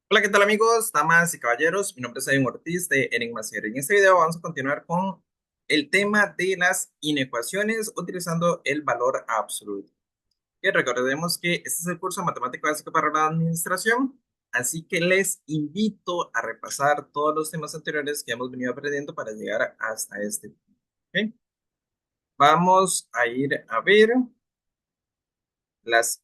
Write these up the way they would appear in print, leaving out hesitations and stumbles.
Hola, ¿qué tal amigos, damas y caballeros? Mi nombre es Edwin Ortiz de Enigma Series. En este video vamos a continuar con el tema de las inecuaciones utilizando el valor absoluto. Y recordemos que este es el curso de Matemática Básica para la Administración, así que les invito a repasar todos los temas anteriores que hemos venido aprendiendo para llegar hasta este punto. ¿Ok? Vamos a ir a ver las,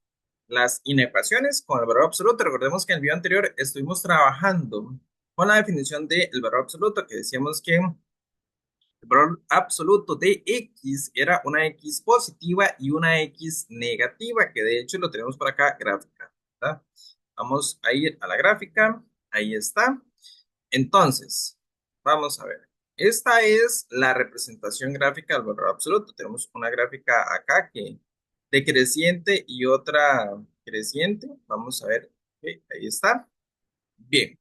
las inecuaciones con el valor absoluto. Recordemos que en el video anterior estuvimos trabajando con la definición del valor absoluto, que decíamos que el valor absoluto de x era una x positiva y una x negativa, que de hecho lo tenemos por acá gráfica, ¿verdad? Vamos a ir a la gráfica, ahí está. Entonces, vamos a ver. Esta es la representación gráfica del valor absoluto. Tenemos una gráfica acá que decreciente y otra creciente. Vamos a ver. Ok, ahí está. Bien.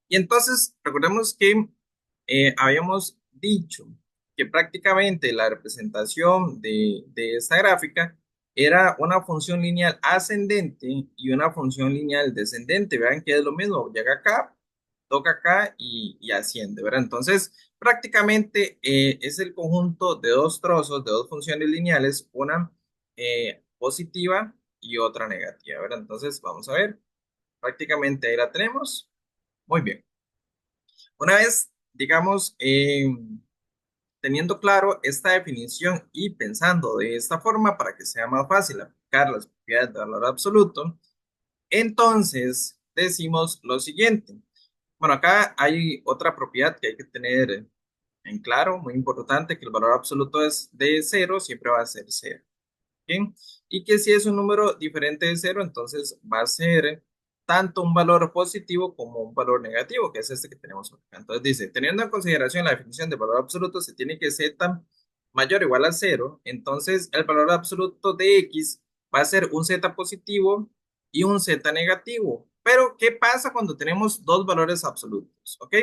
Y entonces, recordemos que habíamos dicho que prácticamente la representación de esta gráfica era una función lineal ascendente y una función lineal descendente. Vean que es lo mismo, llega acá, toca acá y asciende, ¿verdad? Entonces, prácticamente es el conjunto de dos trozos, de dos funciones lineales, una positiva y otra negativa, ¿verdad? Entonces, vamos a ver, prácticamente ahí la tenemos. Muy bien. Una vez, digamos, teniendo claro esta definición y pensando de esta forma para que sea más fácil aplicar las propiedades de valor absoluto, entonces decimos lo siguiente. Bueno, acá hay otra propiedad que hay que tener en claro, muy importante, que el valor absoluto es de cero, siempre va a ser cero. ¿Ok? Y que si es un número diferente de cero, entonces va a ser tanto un valor positivo como un valor negativo, que es este que tenemos acá. Entonces dice, teniendo en consideración la definición de valor absoluto, se tiene que z mayor o igual a cero, entonces el valor absoluto de x va a ser un z positivo y un z negativo. Pero, ¿qué pasa cuando tenemos dos valores absolutos? ¿Ok?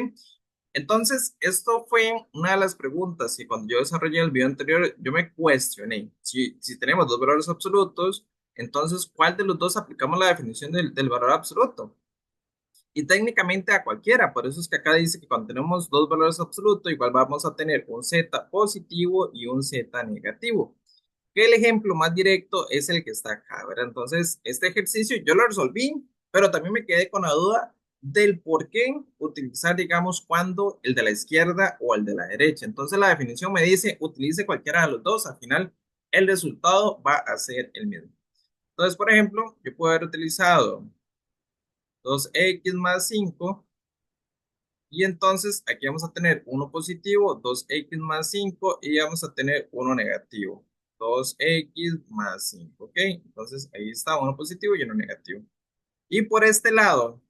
Entonces, esto fue una de las preguntas que cuando yo desarrollé el video anterior, yo me cuestioné. Si tenemos dos valores absolutos, entonces, ¿cuál de los dos aplicamos la definición del valor absoluto? Y técnicamente a cualquiera. Por eso es que acá dice que cuando tenemos dos valores absolutos, igual vamos a tener un z positivo y un z negativo. Que el ejemplo más directo es el que está acá, ¿verdad? Entonces, este ejercicio yo lo resolví, pero también me quedé con la duda del por qué utilizar, digamos, cuando el de la izquierda o el de la derecha. Entonces, la definición me dice, utilice cualquiera de los dos, al final el resultado va a ser el mismo. Entonces, por ejemplo, yo puedo haber utilizado 2x más 5 y entonces aquí vamos a tener uno positivo, 2x más 5 y vamos a tener uno negativo, 2x más 5, ¿ok? Entonces ahí está uno positivo y uno negativo. Y por este lado,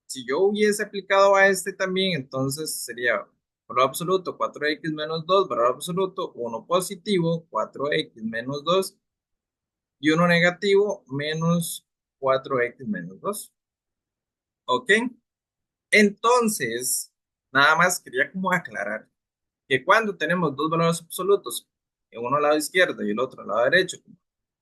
si yo hubiese aplicado a este también, entonces sería valor absoluto 4x-2, valor absoluto uno positivo, 4x-2 y uno negativo, menos 4x-2, ¿ok? Entonces, nada más quería como aclarar que cuando tenemos dos valores absolutos, uno al lado izquierdo y el otro al lado derecho,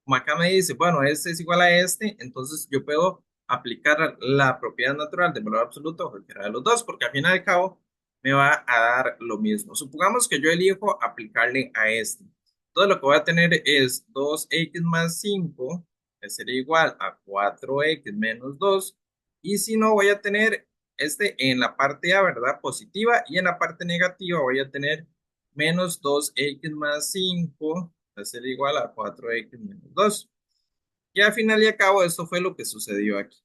como acá me dice, bueno, este es igual a este, entonces yo puedo aplicar la propiedad natural del valor absoluto a cualquiera de los dos, porque al fin y al cabo me va a dar lo mismo. Supongamos que yo elijo aplicarle a este. Entonces lo que voy a tener es 2x-5, que sería igual a 4x-2, y si no, voy a tener este en la parte A, ¿verdad? Positiva, y en la parte negativa voy a tener menos 2x-5 va a ser igual a 4x-2. Y al final y al cabo, esto fue lo que sucedió aquí.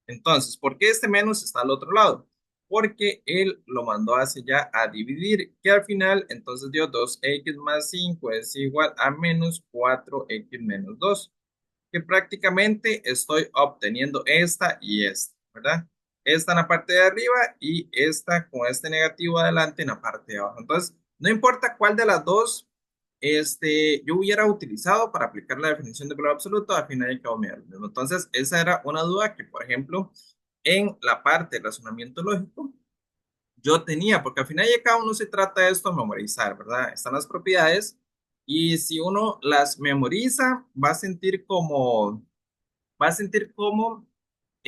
Entonces, ¿por qué este menos está al otro lado? Porque él lo mandó hacia allá a dividir, que al final entonces dio 2x-5 es igual a menos 4x-2, que prácticamente estoy obteniendo esta y esta, ¿verdad? Esta en la parte de arriba y esta con este negativo adelante en la parte de abajo. Entonces, no importa cuál de las dos yo hubiera utilizado para aplicar la definición de valor absoluto, al final y al cabo me da lo mismo. Entonces, esa era una duda que, por ejemplo, en la parte de razonamiento lógico, yo tenía, porque al final y al cabo no se trata de esto de memorizar, ¿verdad? Están las propiedades y si uno las memoriza, va a sentir como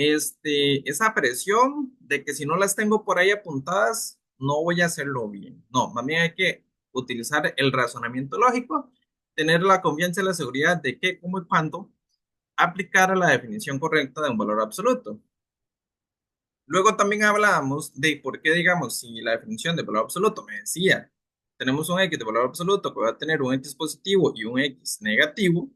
esa presión de que si no las tengo por ahí apuntadas, no voy a hacerlo bien. No, más bien hay que utilizar el razonamiento lógico, tener la confianza y la seguridad de que, cómo y cuándo aplicar la definición correcta de un valor absoluto. Luego también hablábamos de por qué, digamos, si la definición de valor absoluto me decía, tenemos un x de valor absoluto que va a tener un x positivo y un x negativo,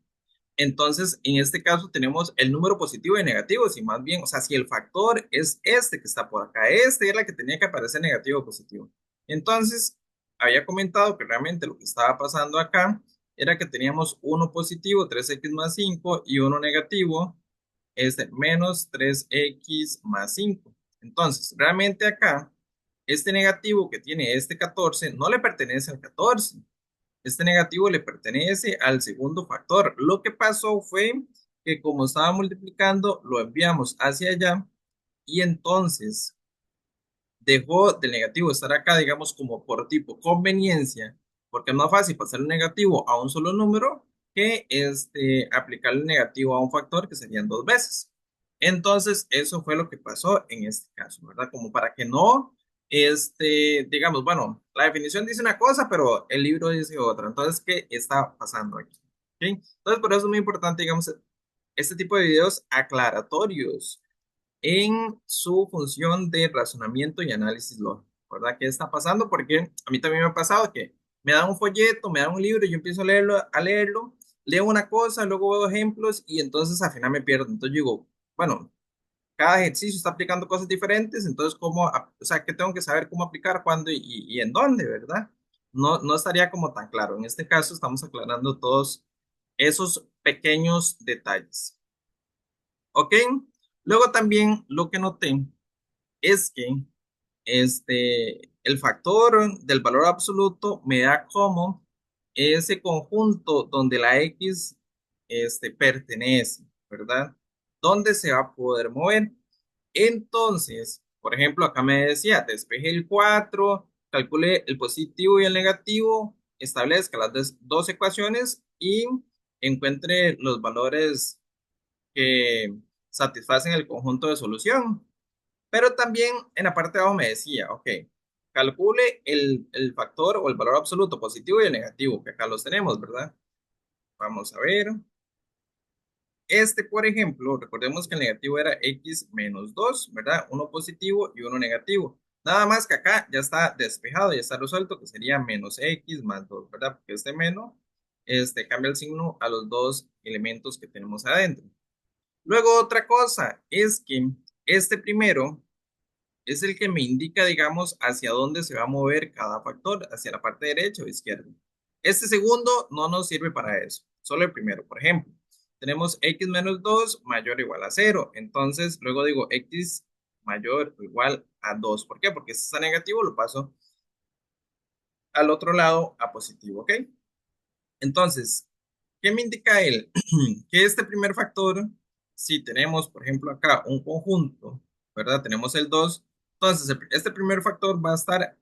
entonces en este caso tenemos el número positivo y negativo, si más bien, o sea, si el factor es este que está por acá, este era la que tenía que aparecer negativo o positivo. Entonces, había comentado que realmente lo que estaba pasando acá era que teníamos uno positivo, 3x más 5 y uno negativo, menos 3x más 5. Entonces, realmente acá, este negativo que tiene este 14 no le pertenece al 14. Este negativo le pertenece al segundo factor. Lo que pasó fue que como estaba multiplicando, lo enviamos hacia allá y entonces dejó del negativo estar acá, digamos, como por tipo conveniencia, porque es más fácil pasar el negativo a un solo número que aplicar el negativo a un factor que serían dos veces. Entonces, eso fue lo que pasó en este caso, ¿verdad? Como para que no, digamos, bueno, la definición dice una cosa, pero el libro dice otra. Entonces, ¿qué está pasando aquí? ¿Ok? Entonces, por eso es muy importante, digamos, este tipo de videos aclaratorios en su función de razonamiento y análisis lógico, ¿verdad? ¿Qué está pasando? Porque a mí también me ha pasado que me dan un folleto, me dan un libro y yo empiezo a leerlo, leo una cosa, luego veo ejemplos y entonces al final me pierdo. Entonces digo, bueno, cada ejercicio está aplicando cosas diferentes, entonces ¿cómo, o sea, qué tengo que saber cómo aplicar, cuándo y en dónde, ¿verdad? No, no estaría como tan claro. En este caso estamos aclarando todos esos pequeños detalles. ¿Ok? Luego también lo que noté es que el factor del valor absoluto me da como ese conjunto donde la X pertenece, ¿verdad? ¿Dónde se va a poder mover? Entonces, por ejemplo, acá me decía, despeje el 4, calcule el positivo y el negativo, establezca las dos ecuaciones y encuentre los valores que satisfacen el conjunto de solución. Pero también en la parte de abajo me decía, ok, calcule el factor o el valor absoluto positivo y el negativo, que acá los tenemos, ¿verdad? Vamos a ver. Por ejemplo, recordemos que el negativo era x menos 2, ¿verdad? Uno positivo y uno negativo. Nada más que acá ya está despejado, ya está resuelto, que sería menos x más 2, ¿verdad? Porque este menos, cambia el signo a los dos elementos que tenemos adentro. Luego otra cosa es que este primero es el que me indica, digamos, hacia dónde se va a mover cada factor, hacia la parte derecha o izquierda. Este segundo no nos sirve para eso, solo el primero. Por ejemplo, tenemos x menos 2 mayor o igual a 0. Entonces, luego digo x mayor o igual a 2. ¿Por qué? Porque este está negativo, lo paso al otro lado a positivo, ¿ok? Entonces, ¿qué me indica él? Que este primer factor, si tenemos, por ejemplo, acá un conjunto, ¿verdad? Tenemos el 2. Entonces, este primer factor va a estar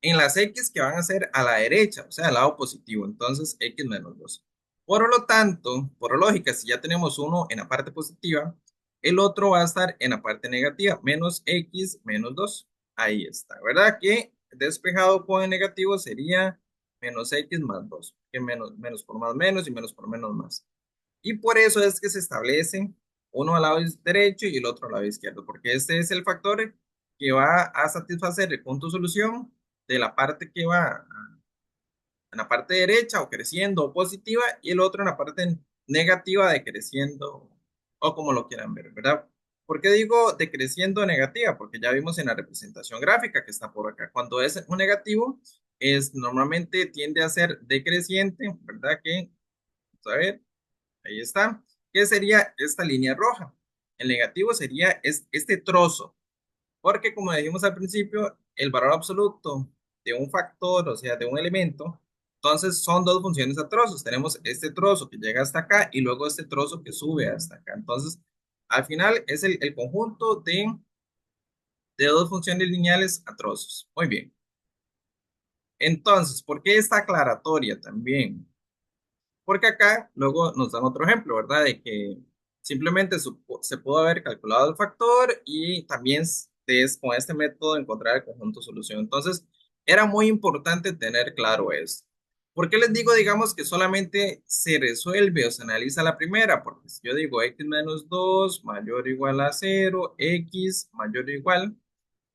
en las X que van a ser a la derecha, o sea, al lado positivo. Entonces, X menos 2. Por lo tanto, por lógica, si ya tenemos uno en la parte positiva, el otro va a estar en la parte negativa, menos X menos 2. Ahí está, ¿verdad? Que despejado con el negativo sería menos X más 2, que menos por más menos y menos por menos más. Y por eso es que se establece uno al lado derecho y el otro al lado izquierdo, porque este es el factor que va a satisfacer el punto de solución de la parte que va en la parte derecha o creciendo o positiva y el otro en la parte negativa de creciendo o como lo quieran ver, ¿verdad? ¿Por qué digo decreciendo o negativa? Porque ya vimos en la representación gráfica que está por acá. Cuando es un negativo, normalmente tiende a ser decreciente, ¿verdad? Vamos a ver, ahí está. ¿Qué sería esta línea roja? El negativo sería este trozo, porque como dijimos al principio, el valor absoluto de un factor, o sea, de un elemento, entonces son dos funciones a trozos. Tenemos este trozo que llega hasta acá y luego este trozo que sube hasta acá. Entonces, al final es el conjunto de dos funciones lineales a trozos. Muy bien. Entonces, ¿por qué esta aclaratoria también? Porque acá luego nos dan otro ejemplo, ¿verdad? De que Simplemente se pudo haber calculado el factor y también con este método encontrar el conjunto solución. Entonces, era muy importante tener claro esto. ¿Por qué les digo, digamos, que solamente se resuelve o se analiza la primera? Porque si yo digo x menos 2 mayor o igual a cero, x mayor o igual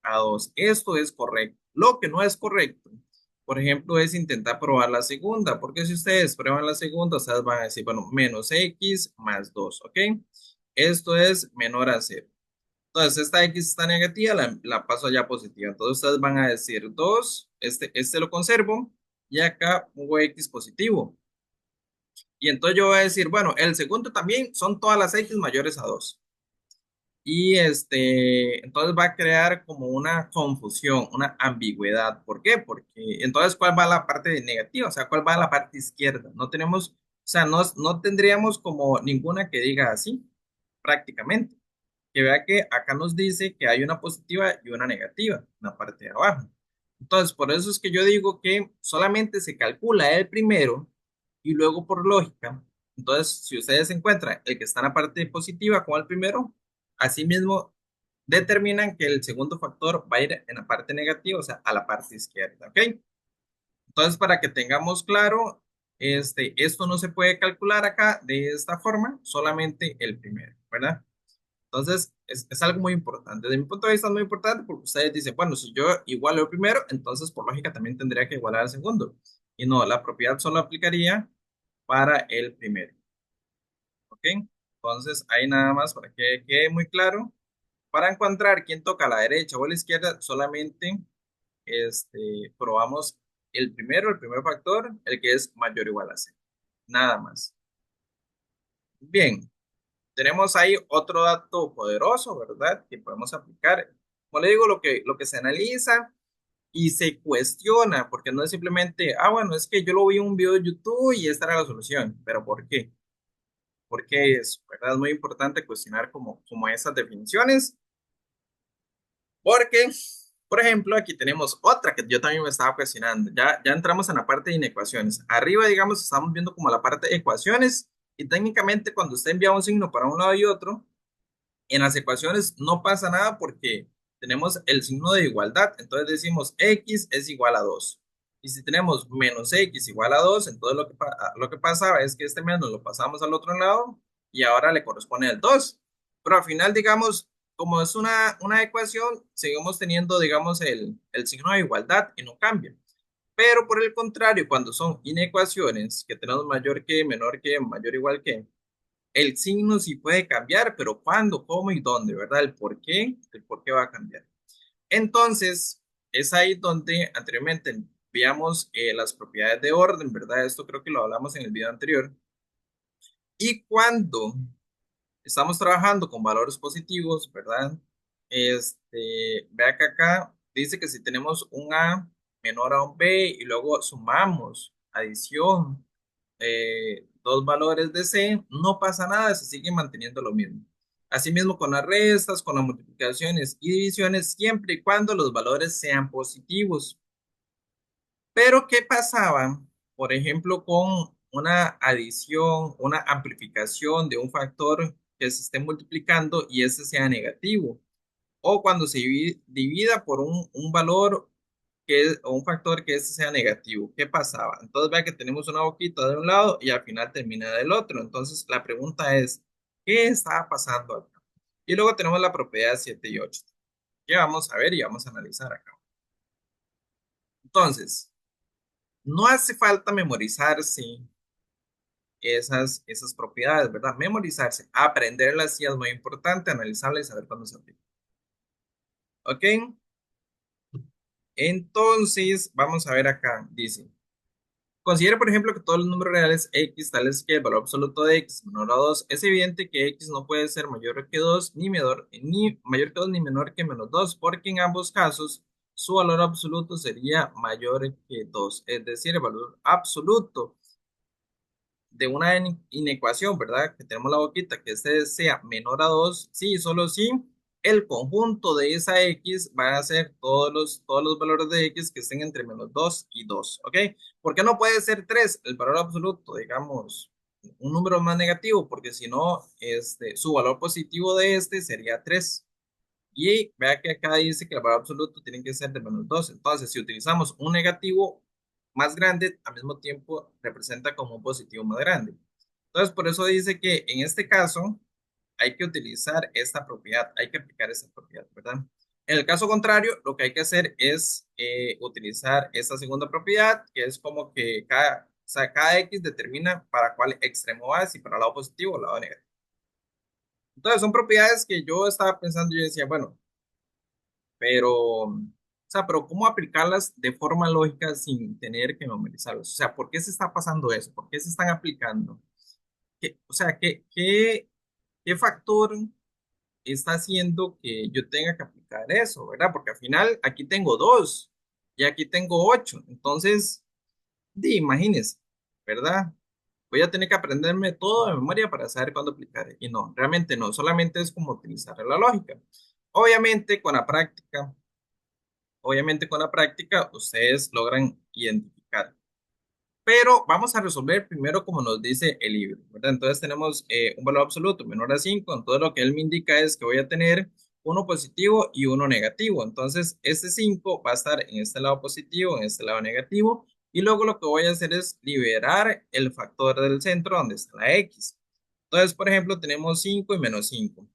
a 2, esto es correcto. Lo que no es correcto, por ejemplo, es intentar probar la segunda, porque si ustedes prueban la segunda, ustedes van a decir, bueno, menos x más 2, ¿ok? Esto es menor a cero. Entonces, esta x está negativa, la paso allá positiva. Entonces, ustedes van a decir 2, este lo conservo, y acá pongo x positivo. Y entonces yo voy a decir, bueno, el segundo también son todas las x mayores a 2. Y entonces va a crear como una confusión, una ambigüedad. ¿Por qué? Porque entonces, ¿cuál va a la parte negativa? O sea, ¿cuál va a la parte izquierda? No tenemos, o sea, no tendríamos como ninguna que diga así, prácticamente. Que vea que acá nos dice que hay una positiva y una negativa en la parte de abajo. Entonces, por eso es que yo digo que solamente se calcula el primero y luego por lógica. Entonces, si ustedes encuentran el que está en la parte positiva como el primero, asimismo determinan que el segundo factor va a ir en la parte negativa, o sea, a la parte izquierda, ¿ok? Entonces, para que tengamos claro, esto no se puede calcular acá de esta forma, solamente el primero, ¿verdad? Entonces, es algo muy importante. Desde mi punto de vista es muy importante porque ustedes dicen, bueno, si yo igualo el primero, entonces por lógica también tendría que igualar al segundo. Y no, la propiedad solo aplicaría para el primero. ¿Ok? Entonces, ahí nada más para que quede muy claro. Para encontrar quién toca a la derecha o a la izquierda, solamente probamos el primer factor, el que es mayor o igual a cero. Nada más. Bien. Tenemos ahí otro dato poderoso, ¿verdad? Que podemos aplicar. Como le digo, lo que se analiza y se cuestiona, porque no es simplemente, bueno, es que yo lo vi en un video de YouTube y esta era la solución. Pero ¿por qué? Porque es, ¿verdad? Es muy importante cuestionar como esas definiciones, porque, por ejemplo, aquí tenemos otra que yo también me estaba cuestionando. Ya entramos en la parte de inecuaciones. Arriba, digamos, estamos viendo como la parte de ecuaciones y técnicamente cuando usted envía un signo para un lado y otro, en las ecuaciones no pasa nada porque tenemos el signo de igualdad. Entonces decimos x es igual a 2. Y si tenemos menos x igual a 2, entonces lo que pasaba es que este menos lo pasamos al otro lado y ahora le corresponde el 2. Pero al final, digamos, como es una ecuación, seguimos teniendo, digamos, el signo de igualdad y no cambia. Pero por el contrario, cuando son inecuaciones, que tenemos mayor que, menor que, mayor igual que, el signo sí puede cambiar, pero cuándo, cómo y dónde, ¿verdad? El por qué va a cambiar. Entonces, es ahí donde anteriormente veíamos las propiedades de orden, ¿verdad? Esto creo que lo hablamos en el video anterior. Y cuando estamos trabajando con valores positivos, ¿verdad? Vea que acá dice que si tenemos un A menor a un B y luego sumamos, adición, dos valores de C, no pasa nada, se sigue manteniendo lo mismo. Asimismo, con las restas, con las multiplicaciones y divisiones, siempre y cuando los valores sean positivos. Pero, ¿qué pasaba, por ejemplo, con una adición, una amplificación de un factor que se esté multiplicando y ese sea negativo? O cuando se divida por un valor o un factor que ese sea negativo. ¿Qué pasaba? Entonces vea que tenemos una boquita de un lado y al final termina del otro. Entonces la pregunta es, ¿qué estaba pasando acá? Y luego tenemos la propiedad 7 y 8, que vamos a ver y vamos a analizar acá. Entonces, no hace falta memorizarse esas propiedades, ¿verdad? Memorizarse, aprenderlas sí es muy importante, analizarlas y saber cuándo se aplica. ¿Ok? Entonces, vamos a ver acá, dice. Considere, por ejemplo, que todos los números reales x, tales que el valor absoluto de x menor a 2, es evidente que x no puede ser mayor que 2 ni mayor que 2 ni menor que menos 2 porque en ambos casos su valor absoluto sería mayor que 2. Es decir, el valor absoluto de una inecuación, ¿verdad? Que tenemos la boquita, que este sea menor a 2, sí, solo sí, el conjunto de esa x va a ser todos los valores de x que estén entre menos 2 y 2, ¿ok? ¿Por qué no puede ser 3 el valor absoluto, digamos? un número más negativo, porque si no, su valor positivo de este sería 3. Y vea que acá dice que el valor absoluto tiene que ser de -2. Entonces, si utilizamos un negativo más grande, al mismo tiempo representa como un positivo más grande. Entonces, por eso dice que en este caso hay que utilizar esta propiedad, hay que aplicar esta propiedad, ¿verdad? En el caso contrario, lo que hay que hacer es utilizar esta segunda propiedad, que es como que cada, o sea, cada x determina para cuál extremo va, si para el lado positivo o el lado negativo. Entonces, son propiedades que yo estaba pensando y yo decía, bueno, pero, o sea, pero ¿cómo aplicarlas de forma lógica sin tener que memorizarlas? O sea, ¿por qué se está pasando eso? ¿Por qué se están aplicando? O sea, ¿qué factor está haciendo que yo tenga que aplicar eso, ¿verdad? Porque al final aquí tengo 2 y aquí tengo 8. Entonces, imagínense, ¿verdad? Voy a tener que aprenderme todo de memoria para saber cuándo aplicar. Y no, realmente no, solamente es como utilizar la lógica. Obviamente, con la práctica, obviamente con la práctica, ustedes logran identificar. Pero vamos a resolver primero como nos dice el libro, ¿verdad? Entonces tenemos un valor absoluto menor a 5. Entonces lo que él me indica es que voy a tener uno positivo y uno negativo. Entonces este 5 va a estar en este lado positivo, en este lado negativo. Y luego lo que voy a hacer es liberar el factor del centro donde está la x. Entonces, por ejemplo, tenemos 5 y -5.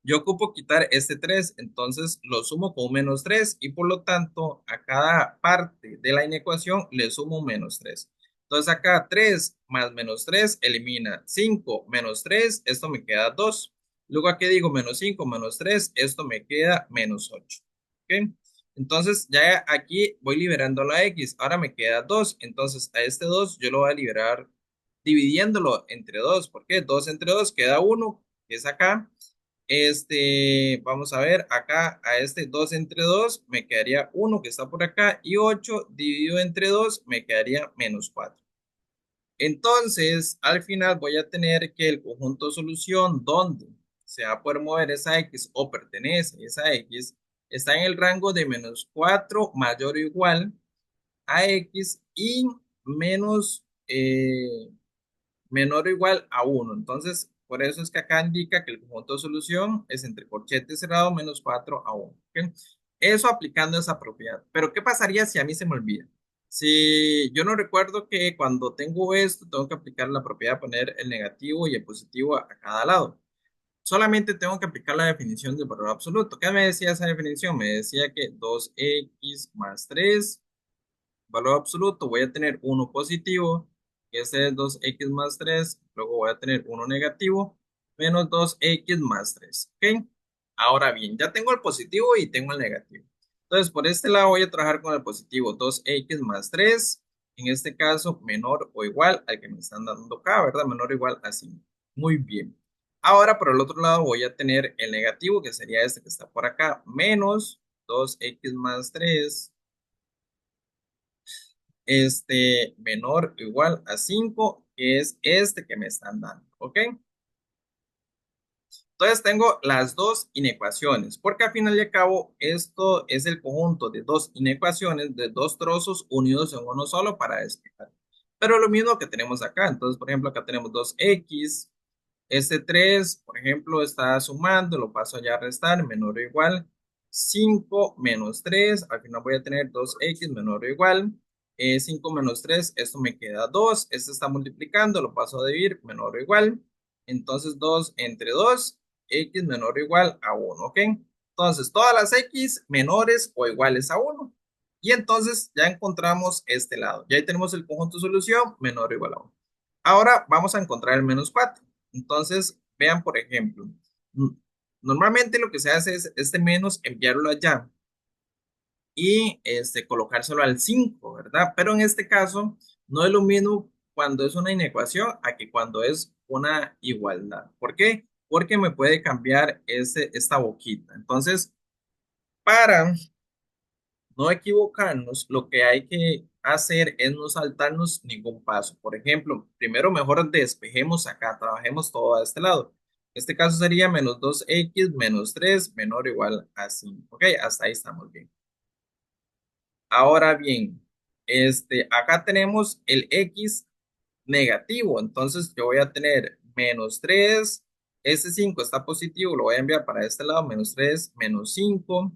Yo ocupo quitar este 3, entonces lo sumo con un -3 y por lo tanto a cada parte de la inecuación le sumo un -3. Entonces acá 3 más -3 elimina 5 menos 3, esto me queda 2. Luego aquí digo -5 menos 3, esto me queda -8. ¿Ok? Entonces ya aquí voy liberando la x, ahora me queda 2, entonces a este 2 yo lo voy a liberar dividiéndolo entre 2. ¿Por qué? 2 entre 2 queda 1, que es acá. Vamos a ver, acá a este 2 entre 2 me quedaría 1 que está por acá y 8 dividido entre 2 me quedaría -4. Entonces, al final voy a tener que el conjunto solución donde se va a poder mover esa X o pertenece a esa X está en el rango de -4 mayor o igual a X y menos, menor o igual a 1. Entonces, por eso es que acá indica que el conjunto de solución es entre corchete cerrado -4 a 1. ¿Ok? Eso aplicando esa propiedad. Pero, ¿qué pasaría si a mí se me olvida? Si yo no recuerdo que cuando tengo esto, tengo que aplicar la propiedad de poner el negativo y el positivo a cada lado. Solamente tengo que aplicar la definición del valor absoluto. ¿Qué me decía esa definición? Me decía que 2x más 3 valor absoluto, voy a tener uno positivo, que ese es 2x más 3. Luego voy a tener uno negativo, menos 2x más 3. ¿Ok? Ahora bien, ya tengo el positivo y tengo el negativo. Entonces, por este lado voy a trabajar con el positivo 2x más 3, en este caso menor o igual al que me están dando acá, ¿verdad? Menor o igual a 5. Muy bien. Ahora, por el otro lado, voy a tener el negativo, que sería este que está por acá, menos 2x más 3 menor o igual a 5 que es este que me están dando, ¿ok? Entonces tengo las dos inecuaciones, porque al final y al cabo esto es el conjunto de dos inecuaciones, de dos trozos unidos en uno solo para despejar. Pero lo mismo que tenemos acá, entonces por ejemplo acá tenemos 2x, este 3 por ejemplo, está sumando, lo paso allá a restar, menor o igual. 5 menos 3 al final voy a tener 2x menor o igual. 5 menos 3 esto me queda 2. Esto está multiplicando, lo paso a dividir, menor o igual. Entonces 2 entre 2 x menor o igual a 1, ¿ok? Entonces todas las x menores o iguales a 1. Y entonces ya encontramos este lado. Ya ahí tenemos el conjunto de solución menor o igual a 1. Ahora vamos a encontrar el -4. Entonces, vean, por ejemplo, normalmente lo que se hace es este menos enviarlo allá y colocárselo al 5, ¿verdad? Pero en este caso no es lo mismo cuando es una inecuación a que cuando es una igualdad. ¿Por qué? Porque me puede cambiar esta boquita. Entonces, para no equivocarnos, lo que hay que hacer es no saltarnos ningún paso. Por ejemplo, primero mejor despejemos acá, trabajemos todo a este lado. Este caso sería -2x menos 3 menor o igual a 5. Ok, hasta ahí estamos bien. Ahora bien, acá tenemos el x negativo. Entonces yo voy a tener menos 3. Este 5 está positivo, lo voy a enviar para este lado, menos 3 menos 5.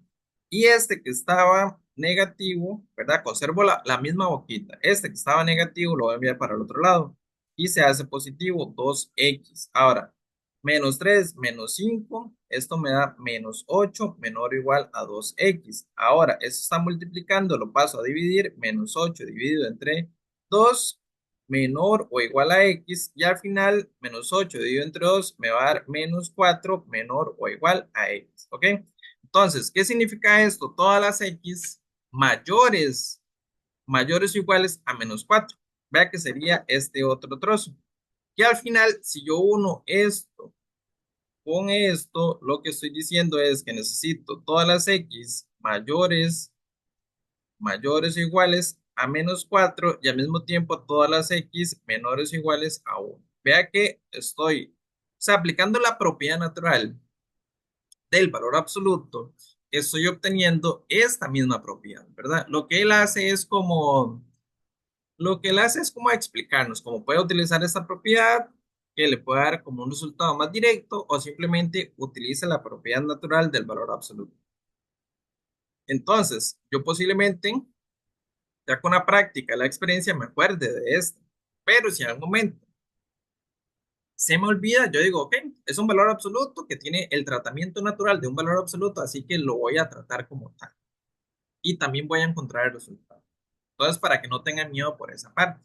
Y este que estaba negativo, ¿verdad? Conservo la misma boquita. Este que estaba negativo lo voy a enviar para el otro lado. Y se hace positivo 2x. Ahora, menos 3 menos 5, esto me da menos 8 menor o igual a 2x. Ahora, esto está multiplicando, lo paso a dividir, menos 8 dividido entre 2 menor o igual a x, y al final menos 8 dividido entre 2 me va a dar menos 4 menor o igual a x, ¿ok? Entonces, ¿qué significa esto? Todas las x mayores o iguales a menos 4. Vea que sería este otro trozo. Que al final, si yo uno esto con esto, lo que estoy diciendo es que necesito todas las x mayores o iguales a menos 4 y al mismo tiempo todas las x menores o iguales a 1. Vea que estoy, o sea, aplicando la propiedad natural del valor absoluto, estoy obteniendo esta misma propiedad, ¿verdad? Lo que él hace es como explicarnos cómo puede utilizar esta propiedad, que le puede dar como un resultado más directo, o simplemente utiliza la propiedad natural del valor absoluto. Entonces, yo posiblemente, ya con la práctica, la experiencia, me acuerde de esto. Pero si en algún momento se me olvida, yo digo, ok, es un valor absoluto que tiene el tratamiento natural de un valor absoluto, así que lo voy a tratar como tal. Y también voy a encontrar el resultado. Entonces, para que no tengan miedo por esa parte.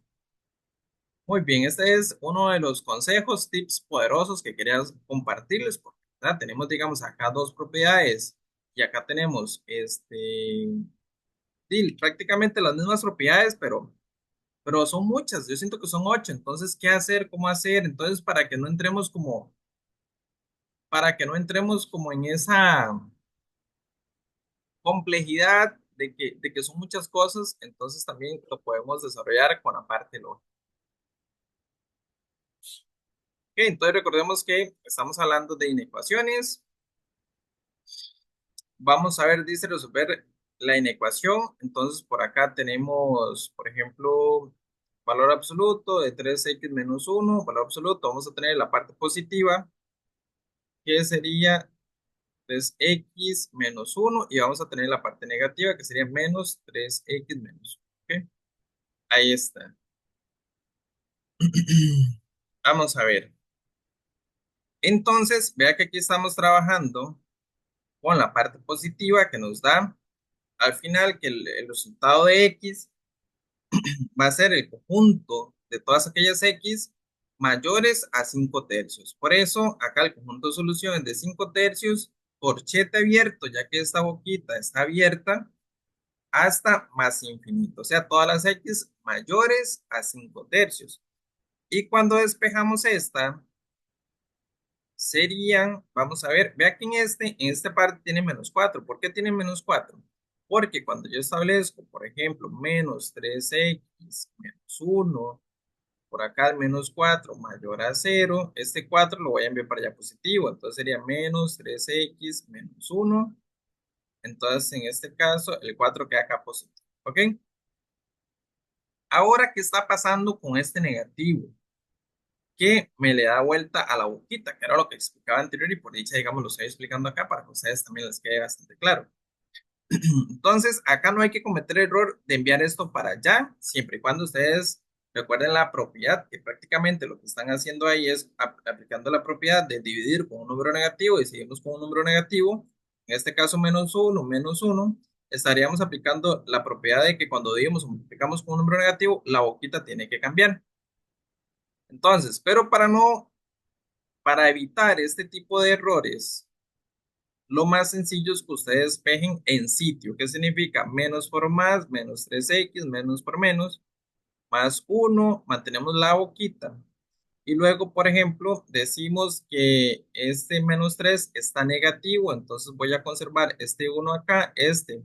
Muy bien, este es uno de los consejos, tips poderosos que quería compartirles, porque ¿verdad? Tenemos, digamos, acá dos propiedades y acá tenemos sí, prácticamente las mismas propiedades, pero son muchas. Yo siento que son 8. Entonces, ¿qué hacer? ¿Cómo hacer? Entonces, para que no entremos como en esa complejidad de que son muchas cosas, entonces también lo podemos desarrollar con la parte lógica. Ok, entonces recordemos que estamos hablando de inecuaciones. Vamos a ver, dice resolver la inecuación. Entonces, por acá tenemos, por ejemplo, valor absoluto de 3x menos 1, valor absoluto. Vamos a tener la parte positiva, que sería 3x menos 1, y vamos a tener la parte negativa, que sería menos 3x menos 1. ¿Ok? Ahí está. Vamos a ver. Entonces, vea que aquí estamos trabajando con la parte positiva que nos da al final que el resultado de x va a ser el conjunto de todas aquellas x mayores a 5 tercios. Por eso, acá el conjunto de soluciones de 5 tercios, corchete abierto, ya que esta boquita está abierta, hasta más infinito. O sea, todas las x mayores a 5 tercios. Y cuando despejamos esta, serían, vamos a ver, vea que en esta parte tiene menos 4. ¿Por qué tiene menos 4? Porque cuando yo establezco, por ejemplo, menos 3x menos 1, por acá el menos 4 mayor a 0, este 4 lo voy a enviar para allá positivo, entonces sería menos 3x menos 1. Entonces, en este caso, el 4 queda acá positivo, ¿ok? Ahora, ¿qué está pasando con este negativo? Que me le da vuelta a la boquita, que era lo que explicaba anterior y por dicha, digamos, lo estoy explicando acá para que a ustedes también les quede bastante claro. Entonces, acá no hay que cometer el error de enviar esto para allá, siempre y cuando ustedes recuerden la propiedad, que prácticamente lo que están haciendo ahí es aplicando la propiedad de dividir con un número negativo y seguimos con un número negativo, en este caso menos uno, estaríamos aplicando la propiedad de que cuando dividimos o multiplicamos con un número negativo, la boquita tiene que cambiar. Entonces, pero para evitar este tipo de errores, lo más sencillo es que ustedes despejen en sitio. ¿Qué significa? Menos por más, menos 3x, menos por menos, más uno, mantenemos la boquita. Y luego, por ejemplo, decimos que este menos 3 está negativo, entonces voy a conservar este uno acá, este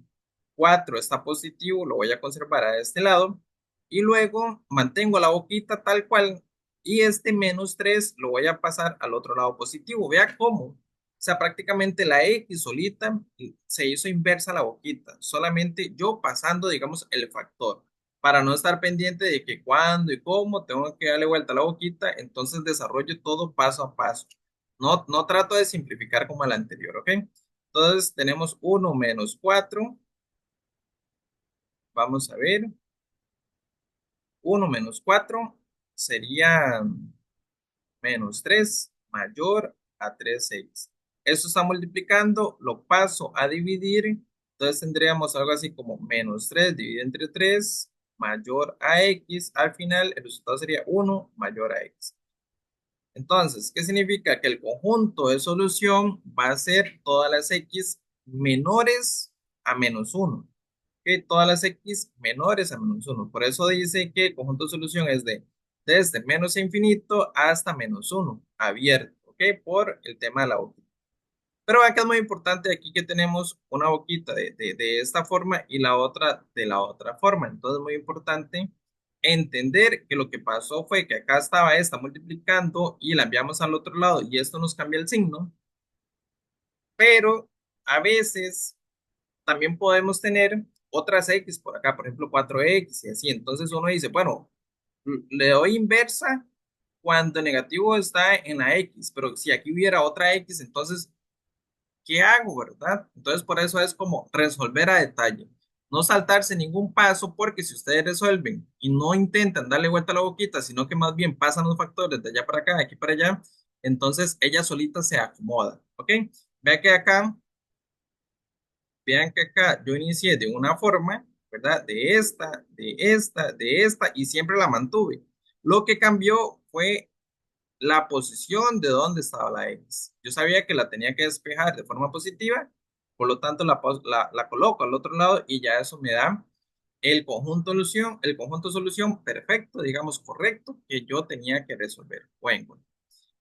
4 está positivo, lo voy a conservar a este lado. Y luego mantengo la boquita tal cual y este menos 3 lo voy a pasar al otro lado positivo. Vea cómo. O sea, prácticamente la X solita se hizo inversa a la boquita, solamente yo pasando, digamos, el factor. para no estar pendiente de que cuándo y cómo tengo que darle vuelta a la boquita, entonces desarrollo todo paso a paso. No trato de simplificar como el anterior, ¿ok? Entonces tenemos 1 - 4, vamos a ver, 1 - 4 sería -3 mayor a 3x. Eso está multiplicando, lo paso a dividir, entonces tendríamos algo así como -3 dividido entre 3 mayor a x. Al final el resultado sería 1 mayor a x. Entonces, ¿qué significa? Que el conjunto de solución va a ser todas las x menores a -1. Que todas las x menores a -1. Por eso dice que el conjunto de solución es de desde menos infinito hasta -1, abierto, ¿ok? Por el tema de la boquita. Pero acá es muy importante aquí que tenemos una boquita de esta forma y la otra de la otra forma. Entonces es muy importante entender que lo que pasó fue que acá estaba esta multiplicando y la enviamos al otro lado y esto nos cambia el signo, pero a veces también podemos tener otras x por acá, por ejemplo 4x y así. Entonces uno dice, bueno, le doy inversa cuando el negativo está en la x, pero si aquí hubiera otra x, entonces, ¿qué hago, verdad? Entonces por eso es como resolver a detalle. No saltarse ningún paso porque si ustedes resuelven y no intentan darle vuelta a la boquita, sino que más bien pasan los factores de allá para acá, de aquí para allá, entonces ella solita se acomoda, ¿ok? Vea que acá Vean que acá yo inicié de una forma, ¿verdad? De esta, y siempre la mantuve. Lo que cambió fue la posición de donde estaba la X. Yo sabía que la tenía que despejar de forma positiva, por lo tanto la coloco al otro lado y ya eso me da el conjunto solución perfecto, digamos correcto, que yo tenía que resolver o encontrar.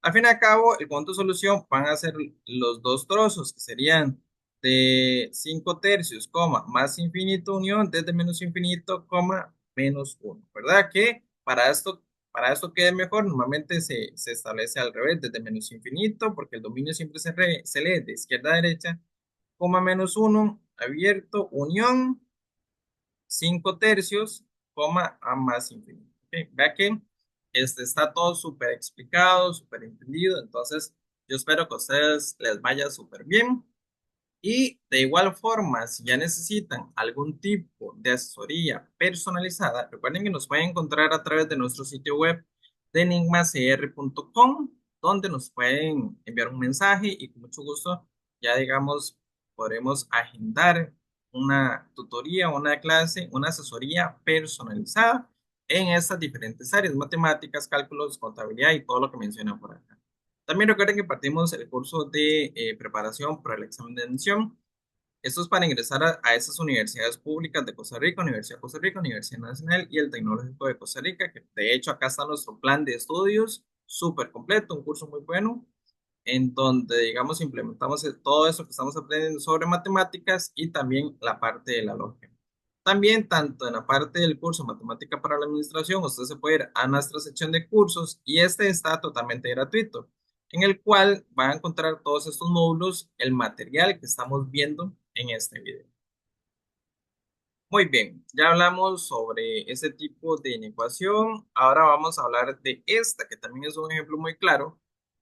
Al fin y al cabo, el conjunto de solución van a ser los dos trozos, que serían de 5 tercios, más infinito unión, desde menos infinito, -1, ¿verdad? Que para esto quede mejor, normalmente se establece al revés, desde menos infinito, porque el dominio siempre se lee de izquierda a derecha, -1, abierto, unión, 5 tercios, a más infinito. ¿Ok? Vea que está todo súper explicado, súper entendido, entonces yo espero que a ustedes les vaya súper bien. Y de igual forma, si ya necesitan algún tipo de asesoría personalizada, recuerden que nos pueden encontrar a través de nuestro sitio web de enigmacr.com, donde nos pueden enviar un mensaje y con mucho gusto, ya digamos, podremos agendar una tutoría, una clase, una asesoría personalizada en estas diferentes áreas: matemáticas, cálculos, contabilidad y todo lo que mencionan por acá. También recuerden que partimos el curso de preparación para el examen de admisión. Esto es para ingresar a estas universidades públicas de Costa Rica, Universidad de Costa Rica, Universidad Nacional y el Tecnológico de Costa Rica, que de hecho acá está nuestro plan de estudios, súper completo, un curso muy bueno, en donde, digamos, implementamos todo eso que estamos aprendiendo sobre matemáticas y también la parte de la lógica. También, tanto en la parte del curso Matemática para la Administración, usted se puede ir a nuestra sección de cursos y este está totalmente gratuito, en el cual van a encontrar todos estos módulos, el material que estamos viendo en este video. Muy bien, ya hablamos sobre ese tipo de inecuación. Ahora vamos a hablar de esta, que también es un ejemplo muy claro,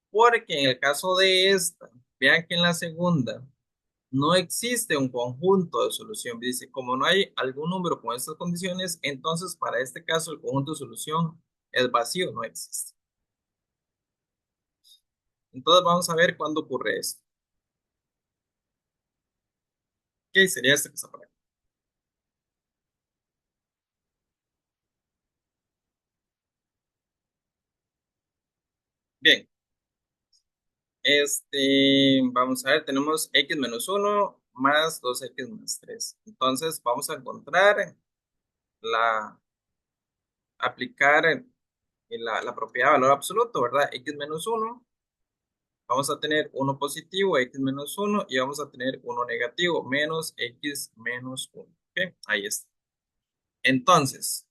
porque en el caso de esta, vean que en la segunda no existe un conjunto de solución. Dice, como no hay algún número con estas condiciones, entonces para este caso el conjunto de solución es vacío, no existe. Entonces vamos a ver cuándo ocurre esto. ¿Qué sería este que está por aquí? Bien, vamos a ver, tenemos x-1 más 2x-3. Entonces vamos a encontrar aplicar la propiedad de valor absoluto, ¿verdad? X-1, vamos a tener uno positivo, x-1, y vamos a tener uno negativo, menos x-1. ¿Ok? Ahí está. Entonces,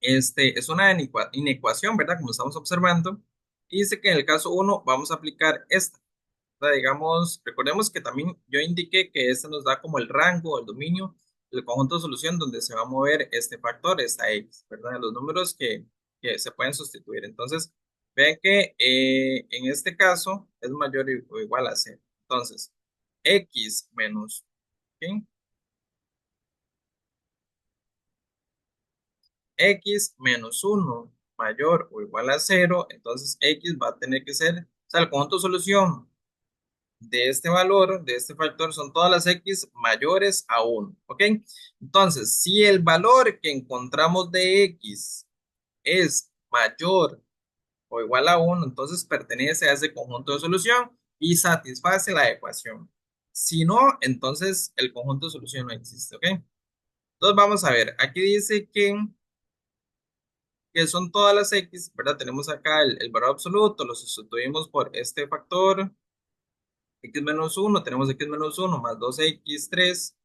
es una inecuación, ¿verdad? Como estamos observando. Y dice que en el caso uno vamos a aplicar esta. O sea, digamos, recordemos que también yo indiqué que este nos da como el rango, el dominio, el conjunto de solución donde se va a mover este factor, esta x, ¿verdad? Los números que se pueden sustituir. Entonces, vean que en este caso es mayor o igual a cero. Entonces, x menos, ¿qué? X menos uno mayor o igual a cero, entonces x va a tener que ser, o sea, el conjunto de solución de este valor, de este factor, son todas las x mayores a uno, ¿ok? Entonces, si el valor que encontramos de x es mayor o igual a uno, entonces pertenece a ese conjunto de solución y satisface la ecuación. Si no, entonces el conjunto de solución no existe, ¿ok? Entonces vamos a ver, aquí dice que son todas las x, ¿verdad? Tenemos acá el valor absoluto, lo sustituimos por este factor, x menos uno, tenemos x menos uno más 2x3,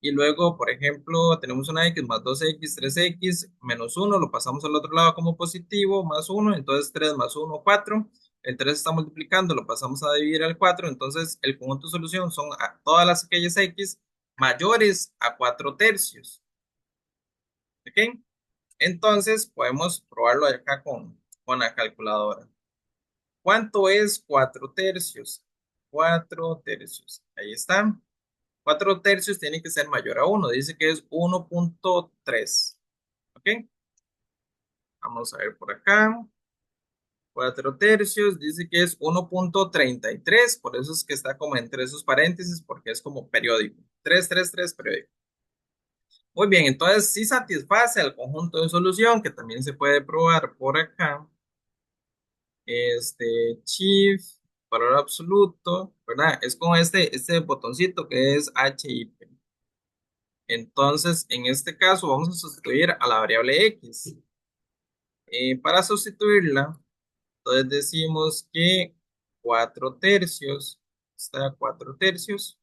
y luego, por ejemplo, tenemos una x más 2x, 3x, menos uno, lo pasamos al otro lado como positivo, más uno, entonces 3 más uno 4, el 3 está multiplicando, lo pasamos a dividir al 4, entonces el conjunto de solución son todas las aquellas x mayores a 4 tercios, ¿ok? Entonces podemos probarlo acá con la calculadora. ¿Cuánto es 4 tercios? 4 tercios. Ahí está. 4 tercios tiene que ser mayor a uno. Dice que es 1.3. ¿Ok? Vamos a ver por acá. 4 tercios dice que es 1.33. Por eso es que está como entre esos paréntesis porque es como periódico. 3 periódico. Muy bien, entonces sí satisface al conjunto de solución que también se puede probar por acá. Shift, valor absoluto, ¿verdad? Es con este botoncito que es HIP. Entonces, en este caso, vamos a sustituir a la variable X. Para sustituirla, entonces decimos que 4 tercios, está 4 tercios.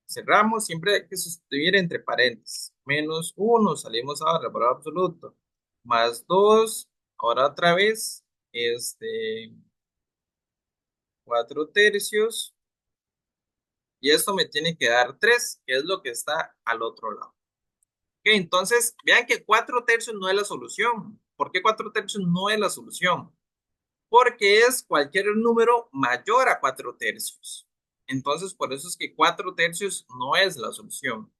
Cerramos, siempre hay que sustituir entre paréntesis. Menos uno, salimos ahora, valor absoluto. Más 2, ahora otra vez, 4 tercios. Y esto me tiene que dar 3, que es lo que está al otro lado. Ok, entonces, vean que 4 tercios no es la solución. ¿Por qué 4 tercios no es la solución? Porque es cualquier número mayor a 4 tercios. Entonces, por eso es que 4 tercios no es la solución.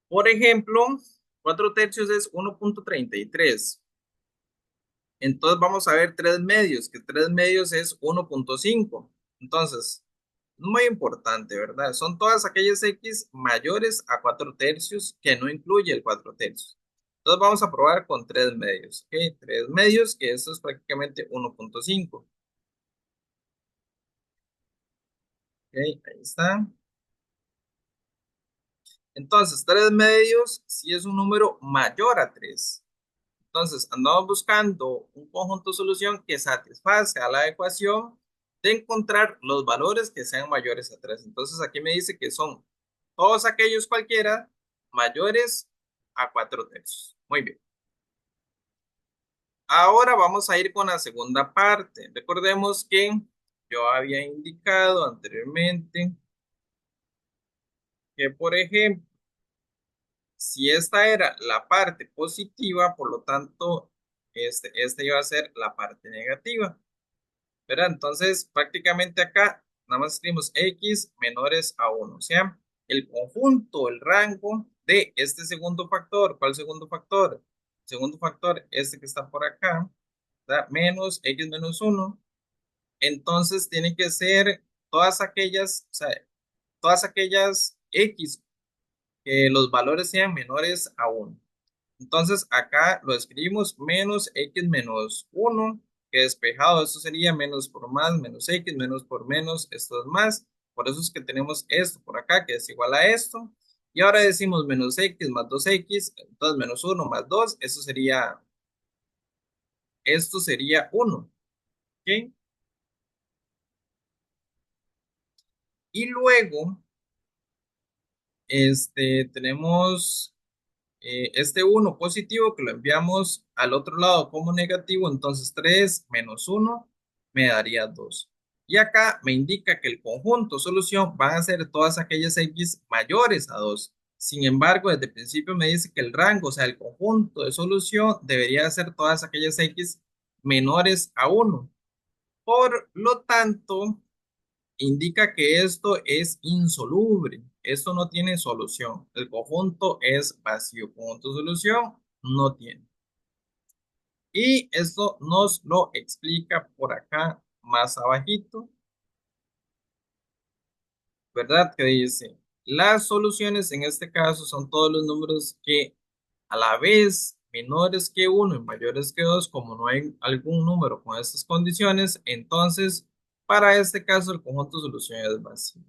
Por ejemplo, 4 tercios es 1.33. Entonces, vamos a ver 3 medios, que 3 medios es 1.5. Entonces, muy importante, ¿verdad? Son todas aquellas x mayores a 4 tercios que no incluye el 4 tercios. Entonces vamos a probar con 3 medios, ¿ok? 3 medios, que esto es prácticamente 1.5. ¿Ok? Ahí está. Entonces, 3 medios si es un número mayor a 3. Entonces, andamos buscando un conjunto de solución que satisfaga la ecuación de encontrar los valores que sean mayores a 3. Entonces, aquí me dice que son todos aquellos cualquiera mayores a 4 tercios. Muy bien. Ahora vamos a ir con la segunda parte. Recordemos que yo había indicado anteriormente que, por ejemplo, si esta era la parte positiva, por lo tanto, este iba a ser la parte negativa. ¿Verdad? Entonces, prácticamente acá nada más escribimos x menores a uno, o sea, el conjunto, el rango de este segundo factor. ¿Cuál segundo factor? Segundo factor, este que está por acá, ¿verdad? Menos x menos uno. Entonces, tiene que ser todas aquellas, o sea, todas aquellas x que los valores sean menores a uno. Entonces acá lo escribimos menos x menos uno, que despejado, esto sería menos por más, menos x, menos por menos, esto es más. Por eso es que tenemos esto por acá, que es igual a esto. Y ahora decimos menos x más 2x, entonces menos uno más 2, esto sería uno. ¿Ok? Y luego, tenemos este uno positivo que lo enviamos al otro lado como negativo, entonces 3 menos uno me daría 2. Y acá me indica que el conjunto solución van a ser todas aquellas x mayores a 2. Sin embargo, desde el principio me dice que el rango, o sea, el conjunto de solución debería ser todas aquellas x menores a 1. Por lo tanto, indica que esto es insoluble. Esto no tiene solución. El conjunto es vacío. Conjunto solución no tiene. Y esto nos lo explica por acá más abajito, ¿verdad? Que dice, las soluciones en este caso son todos los números que a la vez menores que uno y mayores que 2, como no hay algún número con estas condiciones, entonces para este caso el conjunto de solución es vacío.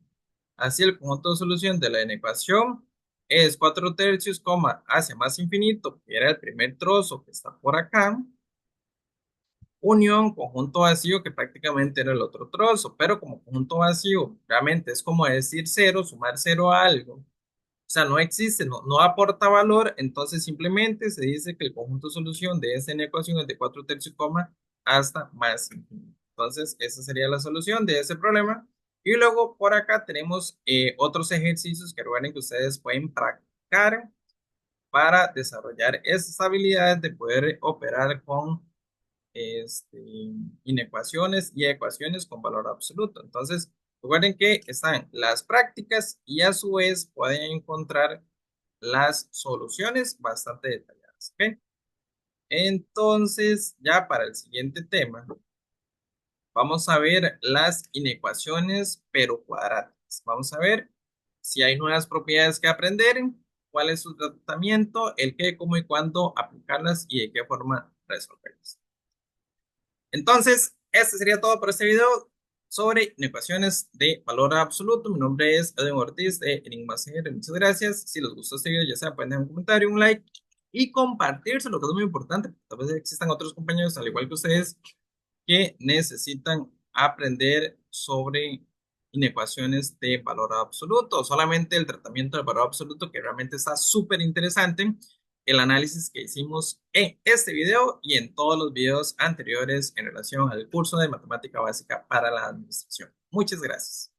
Así el conjunto de solución de la ecuación es 4 tercios, hacia más infinito, que era el primer trozo que está por acá, unión, conjunto vacío, que prácticamente era el otro trozo, pero como conjunto vacío realmente es como decir cero, sumar cero a algo, o sea, no existe, no aporta valor, entonces simplemente se dice que el conjunto de solución de esta ecuación es de 4 tercios, hasta más infinito. Entonces, esa sería la solución de ese problema. Y luego por acá tenemos otros ejercicios que recuerden que ustedes pueden practicar para desarrollar esas habilidades de poder operar con este, inecuaciones y ecuaciones con valor absoluto. Entonces, recuerden que están las prácticas y a su vez pueden encontrar las soluciones bastante detalladas. ¿Ok? Entonces, ya para el siguiente tema, vamos a ver las inecuaciones pero cuadráticas. Vamos a ver si hay nuevas propiedades que aprender, cuál es su tratamiento, el qué, cómo y cuándo aplicarlas y de qué forma resolverlas. Entonces, este sería todo por este video sobre inecuaciones de valor absoluto. Mi nombre es Edwin Ortiz de Enigma CR. Muchas gracias. Si les gustó este video, ya sea pueden dejar un comentario, un like y compartirse, lo que es muy importante. Tal vez existan otros compañeros, al igual que ustedes, que necesitan aprender sobre inecuaciones de valor absoluto, solamente el tratamiento del valor absoluto, que realmente está súper interesante, el análisis que hicimos en este video y en todos los videos anteriores en relación al curso de matemática básica para la administración. Muchas gracias.